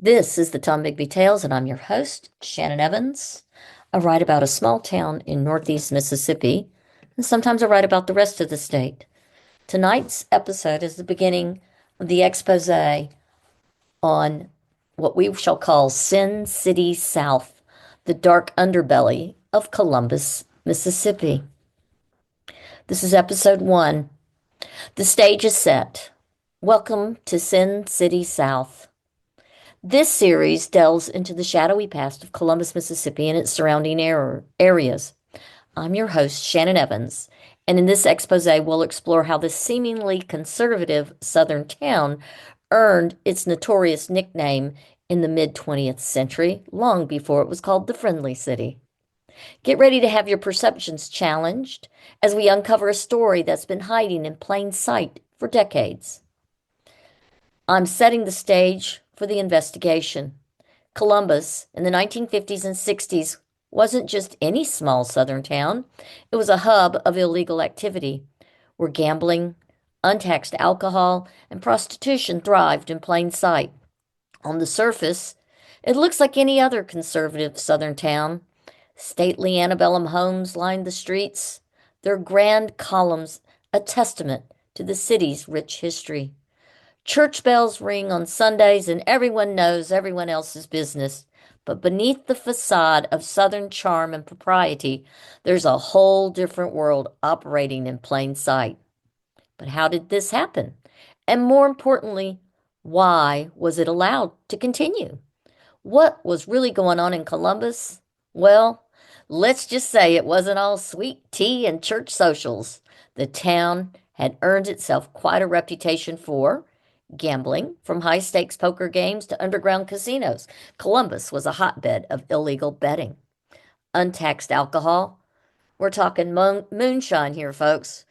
This is the Tombigbee Tales, and I'm your host, Shannon Evans. I write about a small town in northeast Mississippi, and sometimes I write about the rest of the state. Tonight's episode is the beginning of the expose on what we shall call Sin City South, the dark underbelly of Columbus, Mississippi. This is episode 1. The stage is set. Welcome to Sin City South. This series delves into the shadowy past of Columbus, Mississippi and its surrounding areas. I'm your host, Shannon Evans, and in this expose, we'll explore how this seemingly conservative southern town earned its notorious nickname in the mid-20th century, long before it was called the Friendly City. Get ready to have your perceptions challenged as we uncover a story that's been hiding in plain sight for decades. I'm setting the stage for the investigation. Columbus, in the 1950s and 60s, wasn't just any small southern town. It was a hub of illegal activity where gambling, untaxed alcohol, and prostitution thrived in plain sight. On the surface, it looks like any other conservative southern town. Stately antebellum homes lined the streets, their grand columns a testament to the city's rich history. Church bells ring on Sundays, and everyone knows everyone else's business. But beneath the facade of Southern charm and propriety, there's a whole different world operating in plain sight. But how did this happen? And more importantly, why was it allowed to continue? What was really going on in Columbus? Well, let's just say it wasn't all sweet tea and church socials. The town had earned itself quite a reputation for gambling, from high-stakes poker games to underground casinos. Columbus was a hotbed of illegal betting. Untaxed alcohol. We're talking moonshine here, folks.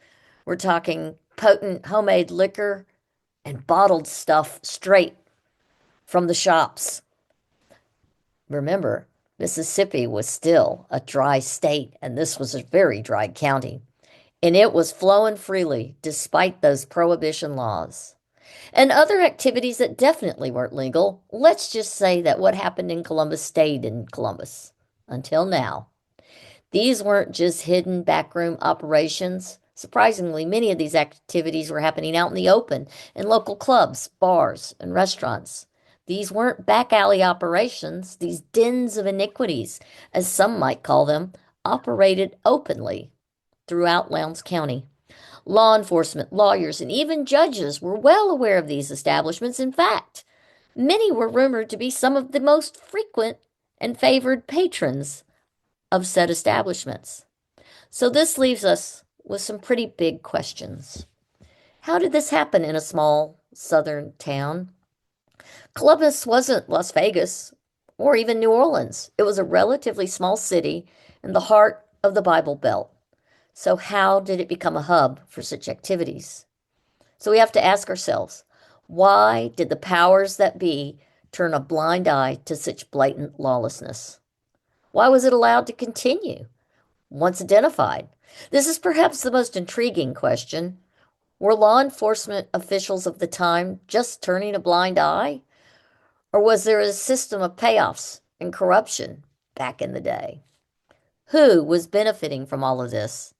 We're talking potent homemade liquor and bottled stuff straight from the shops. Remember, Mississippi was still a dry state, and this was a very dry county. And it was flowing freely despite those prohibition laws. And other activities that definitely weren't legal. Let's just say that what happened in Columbus stayed in Columbus until now. These weren't just hidden backroom operations. Surprisingly, many of these activities were happening out in the open in local clubs, bars, and restaurants. These weren't back alley operations. These dens of iniquities, as some might call them, operated openly throughout Lowndes County. Law enforcement, lawyers, and even judges were well aware of these establishments. In fact, many were rumored to be some of the most frequent and favored patrons of said establishments. So this leaves us with some pretty big questions. How did this happen in a small southern town? Columbus wasn't Las Vegas or even New Orleans. It was a relatively small city in the heart of the Bible Belt. So how did it become a hub for such activities? So we have to ask ourselves, why did the powers that be turn a blind eye to such blatant lawlessness? Why was it allowed to continue once identified? This is perhaps the most intriguing question. Were law enforcement officials of the time just turning a blind eye? Or was there a system of payoffs and corruption back in the day? Who was benefiting from all of this?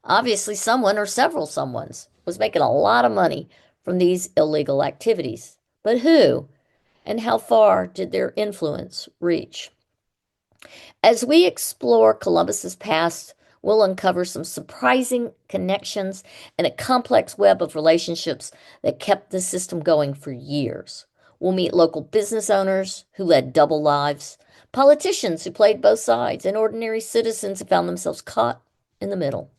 Obviously, someone or several someones was making a lot of money from these illegal activities. But who and how far did their influence reach? As we explore Columbus's past, we'll uncover some surprising connections and a complex web of relationships that kept the system going for years. We'll meet local business owners who led double lives, politicians who played both sides, and ordinary citizens who found themselves caught in the middle.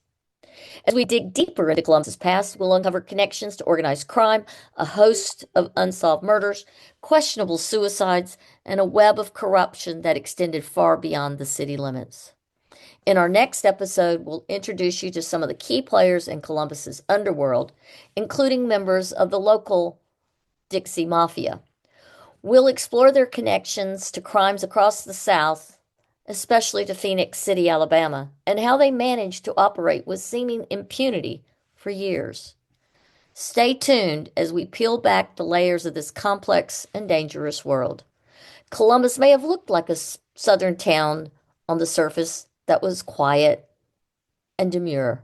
As we dig deeper into Columbus's past, we'll uncover connections to organized crime, a host of unsolved murders, questionable suicides, and a web of corruption that extended far beyond the city limits. In our next episode, we'll introduce you to some of the key players in Columbus's underworld, including members of the local Dixie Mafia. We'll explore their connections to crimes across the South, especially to Phoenix City, Alabama, and how they managed to operate with seeming impunity for years. Stay tuned as we peel back the layers of this complex and dangerous world. Columbus may have looked like a southern town on the surface that was quiet and demure,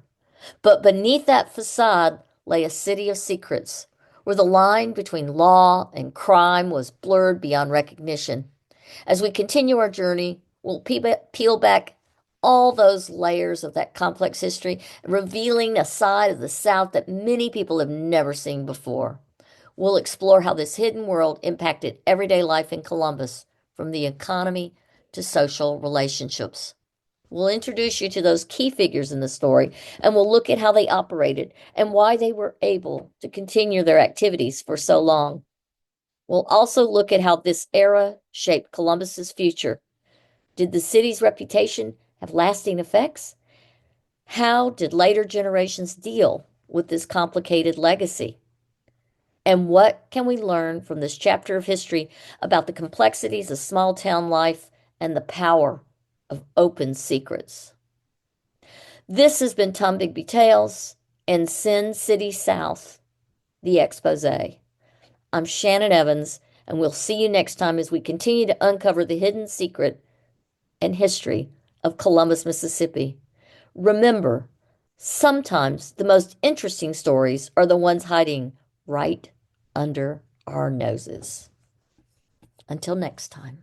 but beneath that facade lay a city of secrets, where the line between law and crime was blurred beyond recognition. As we continue our journey, we'll peel back all those layers of that complex history, revealing a side of the South that many people have never seen before. We'll explore how this hidden world impacted everyday life in Columbus, from the economy to social relationships. We'll introduce you to those key figures in the story, and we'll look at how they operated and why they were able to continue their activities for so long. We'll also look at how this era shaped Columbus's future. Did the city's reputation have lasting effects? How did later generations deal with this complicated legacy? And what can we learn from this chapter of history about the complexities of small town life and the power of open secrets? This has been Tombigbee Tales and Sin City South, the expose. I'm Shannon Evans, and we'll see you next time as we continue to uncover the hidden secret and history of Columbus, Mississippi. Remember, sometimes the most interesting stories are the ones hiding right under our noses. Until next time.